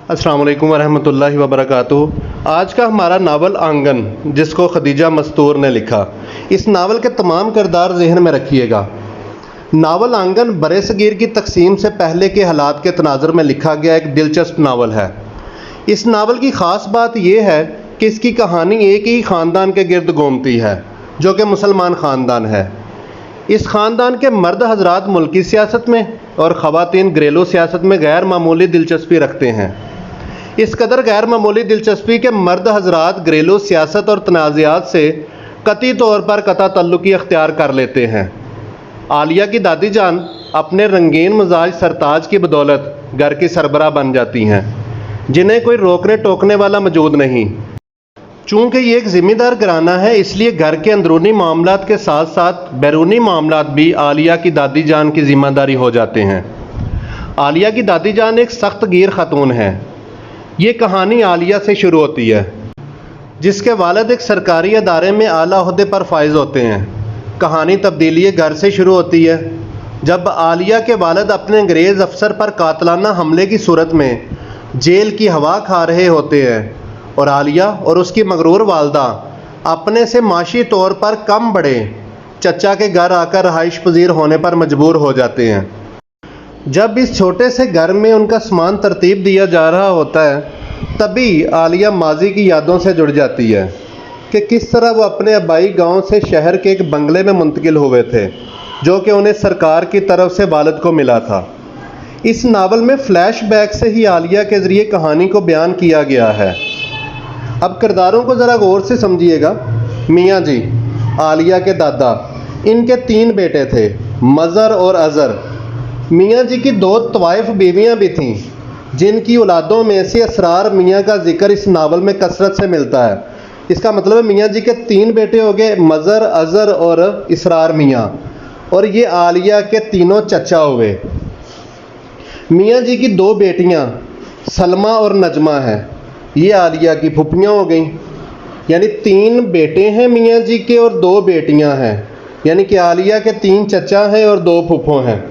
अस्सलाम वालेकुम वरहमतुल्लाहि वबरकातुहू। आज का हमारा नावल आंगन, जिसको खदीजा मस्तूर ने लिखा। इस नावल के तमाम किरदार जहन में रखिएगा। नावल आंगन बरे-सगीर की तकसीम से पहले के हालात के तनाज़ुर में लिखा गया एक दिलचस्प नावल है। इस नावल की ख़ास बात यह है कि इसकी कहानी एक ही ख़ानदान के गिर्द घूमती है, जो कि मुसलमान ख़ानदान है। इस ख़ानदान के मर्द हजरात मुल्की सियासत में और ख़वातीन घरेलू सियासत में गैर मामूली दिलचस्पी रखते हैं। इस कदर गैर मामूली दिलचस्पी के मर्द हजरात घरेलू सियासत और तनाज़ात से कतई तौर पर कता तल्लुकी अख्तियार कर लेते हैं। आलिया की दादी जान अपने रंगीन मिजाज सरताज की बदौलत घर की सरबराह बन जाती हैं, जिन्हें कोई रोकने टोकने वाला मौजूद नहीं। चूँकि ये एक ज़िम्मेदार घराना है, इसलिए घर के अंदरूनी मामलात के साथ साथ बैरूनी मामलात भी आलिया की दादी जान की ज़िम्मेदारी हो जाते हैं। आलिया की दादी जान एक सख्त गिर ख़ातून है। ये कहानी आलिया से शुरू होती है, जिसके वालिद एक सरकारी अदारे में आला ओहदे पर फाइज होते हैं। कहानी तब्दीली घर से शुरू होती है, जब आलिया के वालिद अपने अंग्रेज़ अफसर पर कातलाना हमले की सूरत में जेल की हवा खा रहे होते हैं और आलिया और उसकी मगरूर वालदा अपने से माशी तौर पर कम बड़े चचा के घर आकर रहाइश पजीर होने पर मजबूर हो जाते हैं। जब इस छोटे से घर में उनका सामान तरतीब दिया जा रहा होता है, तभी आलिया माजी की यादों से जुड़ जाती है कि किस तरह वो अपने आबाई गांव से शहर के एक बंगले में मुंतकिल हुए थे, जो कि उन्हें सरकार की तरफ से वालिद को मिला था। इस नावल में फ्लैशबैक से ही आलिया के ज़रिए कहानी को बयान किया गया है। अब किरदारों को ज़रा गौर से समझिएगा। मियाँ जी, आलिया के दादा, इनके 3 बेटे थे, मज़र और अज़र। मियाँ जी की 2 तवाइफ बीवियाँ भी थीं, जिनकी औलादों में से असरार मियाँ का जिक्र इस नावल में कसरत से मिलता है। इसका मतलब है मियाँ जी के 3 बेटे हो गए, मज़र, अज़र और इसरार मियाँ, और ये आलिया के तीनों चचा हुए। मियाँ जी की 2 बेटियाँ सलमा और नजमा हैं, ये आलिया की फुफियाँ हो गईं। यानी 3 बेटे हैं मियाँ जी के और 2 बेटियाँ हैं, यानी कि आलिया के 3 चचा हैं और 2 फुफो हैं।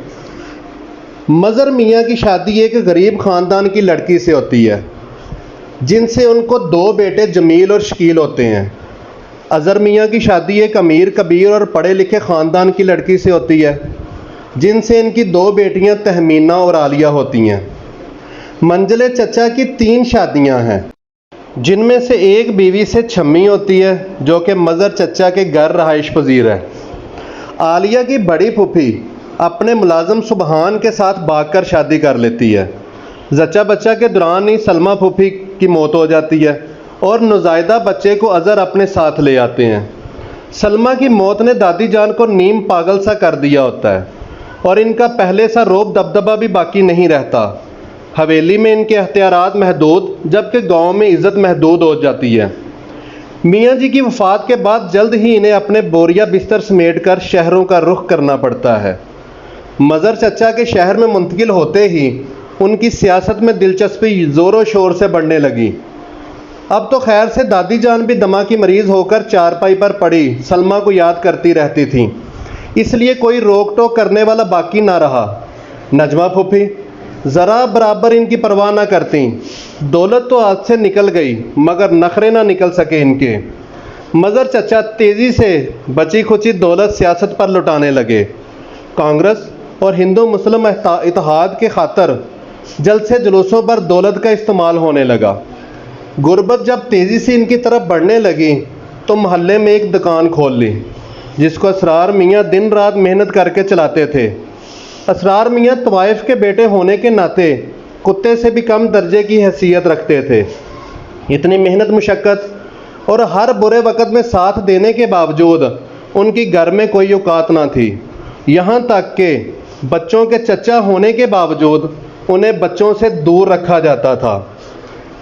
मज़र मियाँ की शादी एक गरीब ख़ानदान की लड़की से होती है, जिनसे उनको 2 बेटे जमील और शकील होते हैं। अज़र मियाँ की शादी एक अमीर कबीर और पढ़े लिखे ख़ानदान की लड़की से होती है, जिनसे इनकी 2 बेटियाँ तहमीना और आलिया होती हैं। मंजिले चचा की 3 शादियाँ हैं, जिनमें से एक बीवी से छम्मी होती है, जो कि मज़र चचा के घर रहाइश पजीर है। आलिया की बड़ी फूफी अपने मुलाजम सुबहान के साथ भागकर शादी कर लेती है। जच्चा बच्चा के दौरान ही सलमा फूफी की मौत हो जाती है और नौज़ायदा बच्चे को अज़र अपने साथ ले आते हैं। सलमा की मौत ने दादी जान को नीम पागल सा कर दिया होता है और इनका पहले सा रोब दबदबा भी बाकी नहीं रहता। हवेली में इनके अख्तियारात महदूद, जबकि गांव में इज़्ज़त महदूद हो जाती है। मियाँ जी की वफ़ात के बाद जल्द ही इन्हें अपने बोरिया बिस्तर समेट कर शहरों का रुख करना पड़ता है। मज़र चचा के शहर में मुंतकिल होते ही उनकी सियासत में दिलचस्पी ज़ोरों शोर से बढ़ने लगी। अब तो खैर से दादी जान भी दमा की मरीज़ होकर चारपाई पर पड़ी सलमा को याद करती रहती थीं, इसलिए कोई रोक टोक करने वाला बाकी ना रहा। नजमा फूफी ज़रा बराबर इनकी परवाह ना करती। दौलत तो हाथ से निकल गई, मगर नखरे ना निकल सके इनके। मज़र चचा तेज़ी से बची खुची दौलत सियासत पर लुटाने लगे। कांग्रेस और हिंदू मुस्लिम इत्तेहाद के खातर जलसे जुलूसों पर दौलत का इस्तेमाल होने लगा। गुर्बत जब तेज़ी से इनकी तरफ बढ़ने लगी तो महल्ले में एक दुकान खोल ली, जिसको असरार मियाँ दिन रात मेहनत करके चलाते थे। असरार मियाँ तवाइफ के बेटे होने के नाते कुत्ते से भी कम दर्जे की हैसियत रखते थे। इतनी मेहनत मुशक्क़त और हर बुरे वक़्त में साथ देने के बावजूद उनकी घर में कोई औकात ना थी। यहाँ तक कि बच्चों के चचा होने के बावजूद उन्हें बच्चों से दूर रखा जाता था।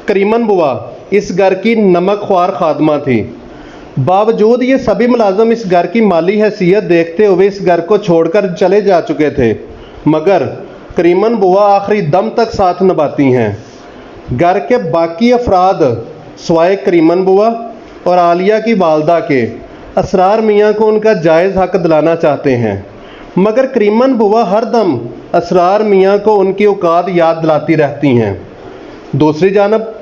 करीमन बुआ इस घर की नमक ख्वार खादमा थी। बावजूद ये सभी मुलाजम इस घर की माली हैसियत देखते हुए इस घर को छोड़कर चले जा चुके थे, मगर करीमन बुआ आखिरी दम तक साथ निभाती हैं। घर के बाकी अफराद सवाए करीमन बुआ और आलिया की वालदा के असरार मियाँ को उनका जायज़ हक दिलाना चाहते हैं, मगर करीमन बुआ हर दम असरार मियाँ को उनकी औकात याद दिलाती रहती हैं। दूसरी जानब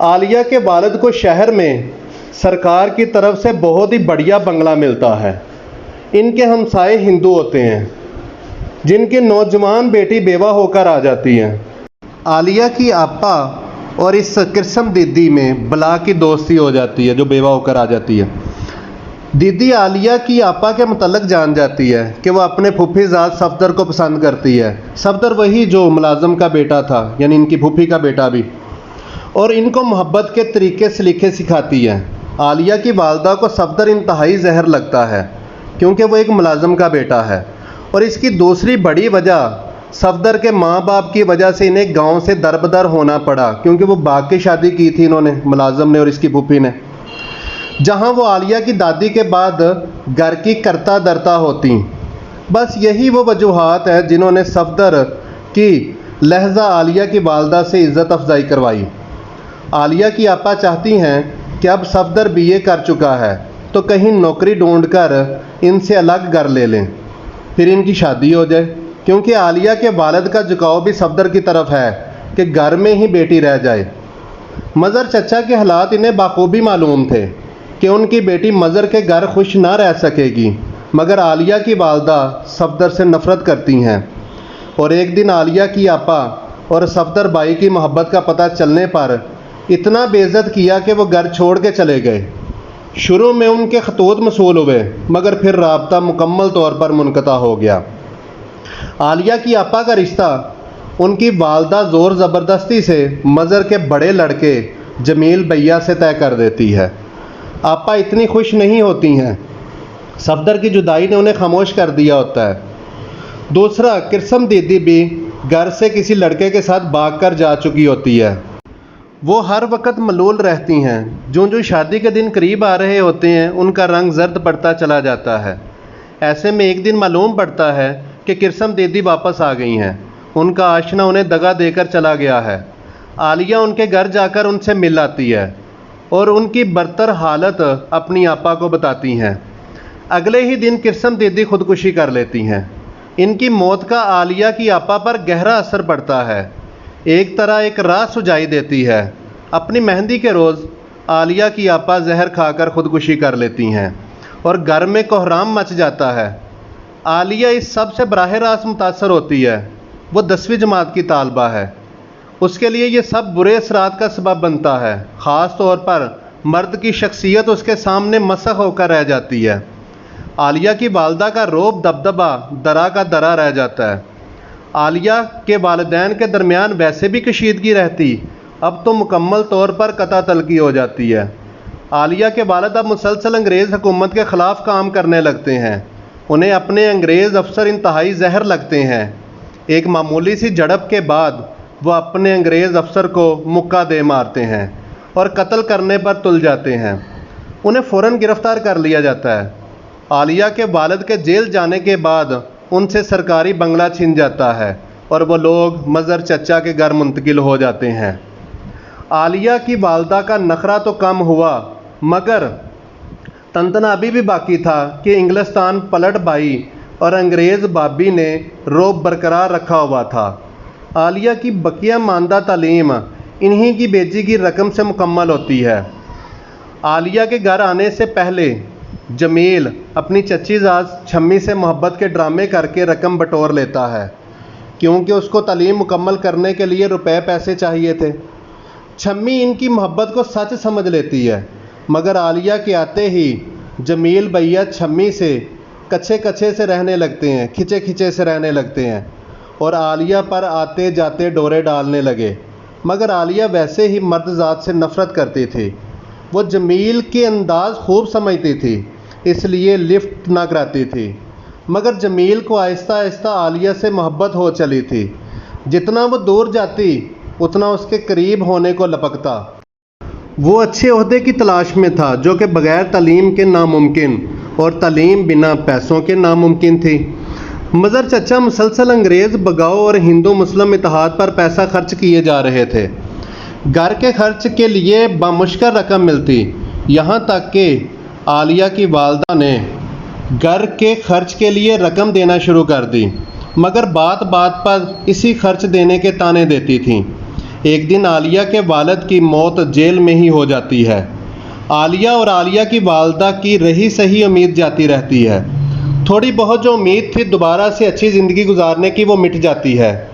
आलिया के वालिद को शहर में सरकार की तरफ से बहुत ही बढ़िया बंगला मिलता है। इनके हमसाए हिंदू होते हैं जिनकी नौजवान बेटी बेवा होकर आ जाती है। आलिया की आपा और इस किरसम दीदी में बला की दोस्ती हो जाती है जो बेवा होकर आ जाती है। दीदी आलिया की आपा के मुतल्लक जान जाती है कि वह अपने फूफीजाद सफदर को पसंद करती है। सफदर वही जो मुलाजम का बेटा था, यानी इनकी फूफी का बेटा भी, और इनको मोहब्बत के तरीके सलीके सिखाती है। आलिया की वालदा को सफदर इंतहाई जहर लगता है क्योंकि वो एक मुलाजम का बेटा है, और इसकी दूसरी बड़ी वजह सफदर के माँ बाप की वजह से इन्हें गांव से दरबदर होना पड़ा, क्योंकि वो बाग की शादी की थी इन्होंने, मुलाजम ने और इसकी फूफी ने, जहां वो आलिया की दादी के बाद घर की करता दरता होती। बस यही वो वजूहात है जिन्होंने सफदर की लहजा आलिया की वालदा से इज़्ज़त अफजाई करवाई। आलिया की आपा चाहती हैं कि अब सफदर बीए कर चुका है तो कहीं नौकरी ढूंढकर इनसे अलग कर ले लें, फिर इनकी शादी हो जाए, क्योंकि आलिया के वालिद का झुकाव भी सफदर की तरफ है कि घर में ही बेटी रह जाए। मज़र चचा के हालात इन्हें बाखूबी मालूम थे कि उनकी बेटी मज़र के घर खुश ना रह सकेगी, मगर आलिया की वालदा सफदर से नफ़रत करती हैं। और एक दिन आलिया की आपा और सफदर भाई की मोहब्बत का पता चलने पर इतना बेइज्जत किया कि वो घर छोड़ के चले गए। शुरू में उनके खतूत मसूल हुए, मगर फिर राब्ता मुकम्मल तौर पर मुनक़ता हो गया। आलिया की आपा का रिश्ता उनकी वालदा ज़ोर ज़बरदस्ती से मज़र के बड़े लड़के जमील भैया से तय कर देती है। आपा इतनी खुश नहीं होती हैं, सफदर की जुदाई ने उन्हें खामोश कर दिया होता है। दूसरा, किरसम दीदी भी घर से किसी लड़के के साथ भाग कर जा चुकी होती है। वो हर वक्त मलूल रहती हैं। जो जो शादी के दिन करीब आ रहे होते हैं उनका रंग जर्द पड़ता चला जाता है। ऐसे में एक दिन मालूम पड़ता है कि किरसम दीदी वापस आ गई हैं। उनका आशना उन्हें दगा देकर चला गया है। आलिया उनके घर जाकर उनसे मिल आती है और उनकी बदतर हालत अपनी आपा को बताती हैं। अगले ही दिन किरसम दीदी खुदकुशी कर लेती हैं। इनकी मौत का आलिया की आपा पर गहरा असर पड़ता है। एक तरह एक राह सुझाई देती है। अपनी मेहंदी के रोज़ आलिया की आपा जहर खाकर खुदकुशी कर लेती हैं और घर में कोहराम मच जाता है। आलिया इस सब से बराह रास्त मुतासर होती है। वो 10वीं जमात की तालबा है। उसके लिए ये सब बुरे असरात का सबब बनता है। ख़ास तौर पर मर्द की शख्सियत उसके सामने मसख होकर रह जाती है। आलिया की वालदा का रोब दबदबा दरा का दरा रह जाता है। आलिया के वालिदैन के दरमियान वैसे भी कशीदगी रहती, अब तो मुकम्मल तौर पर कता तलकी हो जाती है। आलिया के वालिद अब मुसलसल अंग्रेज़ हुकूमत के ख़िलाफ़ काम करने लगते हैं। उन्हें अपने अंग्रेज़ अफसर इंतहाई जहर लगते हैं। एक मामूली सी झड़प के बाद वो अपने अंग्रेज़ अफसर को मुक्का दे मारते हैं और कत्ल करने पर तुल जाते हैं। उन्हें फ़ौरन गिरफ़्तार कर लिया जाता है। आलिया के वालिद के जेल जाने के बाद उनसे सरकारी बंगला छिन जाता है और वो लोग मज़र चचा के घर मुंतकिल हो जाते हैं। आलिया की वालदा का नखरा तो कम हुआ, मगर तंतना अभी भी बाकी था कि इंग्लिस्तान पलट भाई और अंग्रेज़ बाबी ने रोब बरकरार रखा हुआ था। आलिया की बकिया मानदा तालीम इन्हीं की बेची की रकम से मुकम्मल होती है। आलिया के घर आने से पहले जमील अपनी चची ज़ाद छम्मी से मोहब्बत के ड्रामे करके रकम बटोर लेता है, क्योंकि उसको तालीम मुकम्मल करने के लिए रुपए पैसे चाहिए थे। छम्मी इनकी मोहब्बत को सच समझ लेती है, मगर आलिया के आते ही जमील भैया छम्मी से कच्चे कच्चे से रहने लगते हैं, खिंचे खिंचे से रहने लगते हैं और आलिया पर आते जाते डोरे डालने लगे। मगर आलिया वैसे ही मर्द ज़ात से नफ़रत करती थी। वो जमील के अंदाज़ खूब समझती थी, इसलिए लिफ्ट ना कराती थी। मगर जमील को आहिस्ता आहिस्ता आलिया से मोहब्बत हो चली थी। जितना वो दूर जाती उतना उसके करीब होने को लपकता। वो अच्छे ओहदे की तलाश में था जो कि बग़ैर तालीम के नामुमकिन और तालीम बिना पैसों के नामुमकिन थी। मज़र चचा मुसलसल अंग्रेज़ बगाओ और हिंदू मुस्लिम इत्तेहाद पर पैसा खर्च किए जा रहे थे। घर के खर्च के लिए बामुश्किल रकम मिलती, यहाँ तक कि आलिया की वालदा ने घर के खर्च के लिए रकम देना शुरू कर दी, मगर बात बात पर इसी खर्च देने के ताने देती थी। ایک دن عالیہ کے والد کی موت جیل میں ہی ہو جاتی ہے۔ عالیہ اور عالیہ کی والدہ کی رہی سہی امید جاتی رہتی ہے۔ تھوڑی بہت جو امید تھی دوبارہ سے اچھی زندگی گزارنے کی وہ مٹ جاتی ہے۔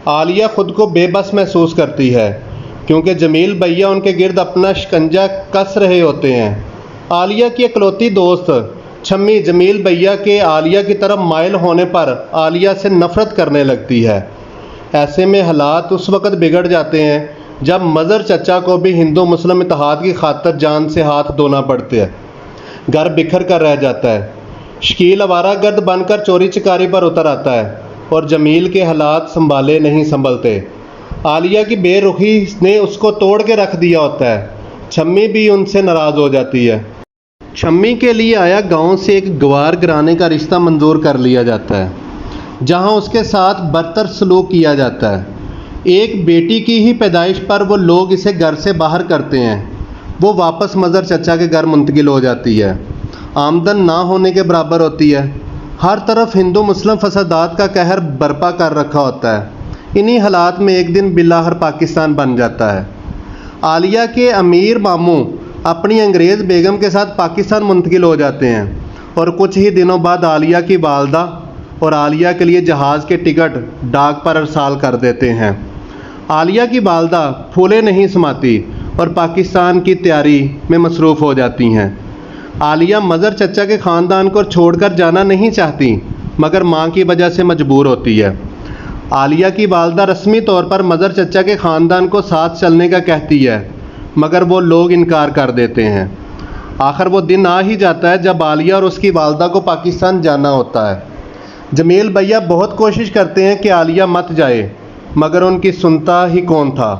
عالیہ خود کو بے بس محسوس کرتی ہے کیونکہ جمیل بھیا ان کے گرد اپنا شکنجہ کس رہے ہوتے ہیں۔ عالیہ کی اکلوتی دوست چھمی جمیل بھیا کے عالیہ کی طرف مائل ہونے پر عالیہ سے نفرت کرنے لگتی ہے۔ ایسے میں حالات اس وقت بگڑ جاتے ہیں جب مظہر چچا کو بھی ہندو مسلم اتحاد کی خاطر جان سے ہاتھ دھونا پڑتے ہیں۔ گھر بکھر کر رہ جاتا ہے۔ شکیل آوارہ گرد بن کر چوری چکاری پر اتر آتا ہے اور جمیل کے حالات سنبھالے نہیں سنبھلتے۔ عالیہ کی بے رخی نے اس کو توڑ کے رکھ دیا ہوتا ہے۔ چھمی بھی ان سے ناراض ہو جاتی ہے۔ چھمی کے لیے آیا گاؤں سے ایک گوار گرانے کا رشتہ منظور کر لیا جاتا ہے جہاں اس کے ساتھ برتر سلوک کیا جاتا ہے۔ ایک بیٹی کی ہی پیدائش پر وہ لوگ اسے گھر سے باہر کرتے ہیں۔ وہ واپس مظہر چچا کے گھر منتقل ہو جاتی ہے۔ آمدن نہ ہونے کے برابر ہوتی ہے۔ ہر طرف ہندو مسلم فسادات کا قہر برپا کر رکھا ہوتا ہے۔ انہی حالات میں ایک دن بالآخر پاکستان بن جاتا ہے۔ عالیہ کے امیر ماموں اپنی انگریز بیگم کے ساتھ پاکستان منتقل ہو جاتے ہیں اور کچھ ہی دنوں بعد عالیہ کی والدہ اور عالیہ کے لیے جہاز کے ٹکٹ ڈاک پر ارسال کر دیتے ہیں۔ عالیہ کی والدہ پھولے نہیں سماتی اور پاکستان کی تیاری میں مصروف ہو جاتی ہیں۔ عالیہ مظہر چچا کے خاندان کو چھوڑ کر جانا نہیں چاہتی مگر ماں کی وجہ سے مجبور ہوتی ہے۔ عالیہ کی والدہ رسمی طور پر مظہر چچا کے خاندان کو ساتھ چلنے کا کہتی ہے مگر وہ لوگ انکار کر دیتے ہیں۔ آخر وہ دن آ ہی جاتا ہے جب عالیہ اور اس کی والدہ کو پاکستان جانا ہوتا ہے۔ جمیل بھیا بہت کوشش کرتے ہیں کہ عالیہ مت جائے مگر ان کی سنتا ہی کون تھا۔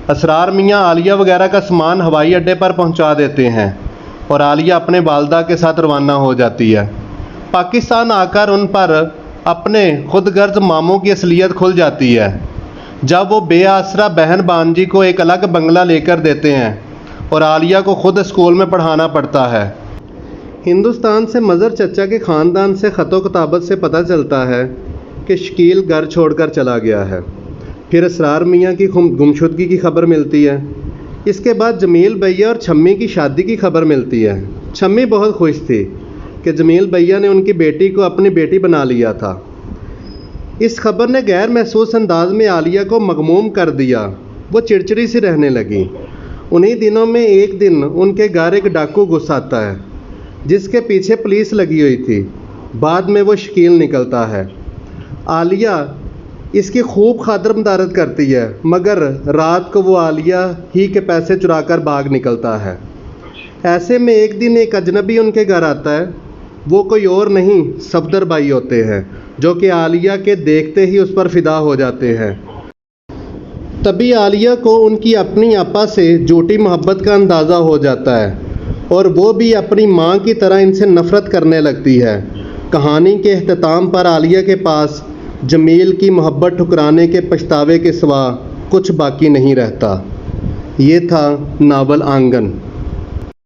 اسرار میاں عالیہ وغیرہ کا سامان ہوائی اڈے پر پہنچا دیتے ہیں اور عالیہ اپنے والدہ کے ساتھ روانہ ہو جاتی ہے۔ پاکستان آ کر ان پر اپنے خود غرض ماموں کی اصلیت کھل جاتی ہے جب وہ بے آسرا بہن بانجی کو ایک الگ بنگلہ لے کر دیتے ہیں اور عالیہ کو خود اسکول میں پڑھانا پڑتا ہے۔ ہندوستان سے مظہر چچا کے خاندان سے خط و کتابت سے پتہ چلتا ہے کہ شکیل گھر چھوڑ کر چلا گیا ہے۔ پھر اسرار میاں کی گمشدگی کی خبر ملتی ہے۔ اس کے بعد جمیل بھیا اور چھمی کی شادی کی خبر ملتی ہے۔ چھمی بہت خوش تھی کہ جمیل بھیا نے ان کی بیٹی کو اپنی بیٹی بنا لیا تھا۔ اس خبر نے غیر محسوس انداز میں عالیہ کو مغموم کر دیا۔ وہ چڑچڑی سی رہنے لگی۔ انہی دنوں میں ایک دن ان کے گھر ایک ڈاکو گھس آتا ہے جس کے پیچھے پولیس لگی ہوئی تھی۔ بعد میں وہ شکیل نکلتا ہے۔ عالیہ اس کی خوب خاطر مدارت کرتی ہے مگر رات کو وہ عالیہ ہی کے پیسے چرا کر بھاگ نکلتا ہے۔ ایسے میں ایک دن ایک اجنبی ان کے گھر آتا ہے۔ وہ کوئی اور نہیں صفدر بھائی ہوتے ہیں جو کہ عالیہ کے دیکھتے ہی اس پر فدا ہو جاتے ہیں۔ تبھی عالیہ کو ان کی اپنی آپا سے جھوٹی محبت کا اندازہ ہو جاتا ہے اور وہ بھی اپنی ماں کی طرح ان سے نفرت کرنے لگتی ہے۔ کہانی کے اختتام پر عالیہ کے پاس جمیل کی محبت ٹھکرانے کے پچھتاوے کے سوا کچھ باقی نہیں رہتا۔ یہ تھا ناول آنگن۔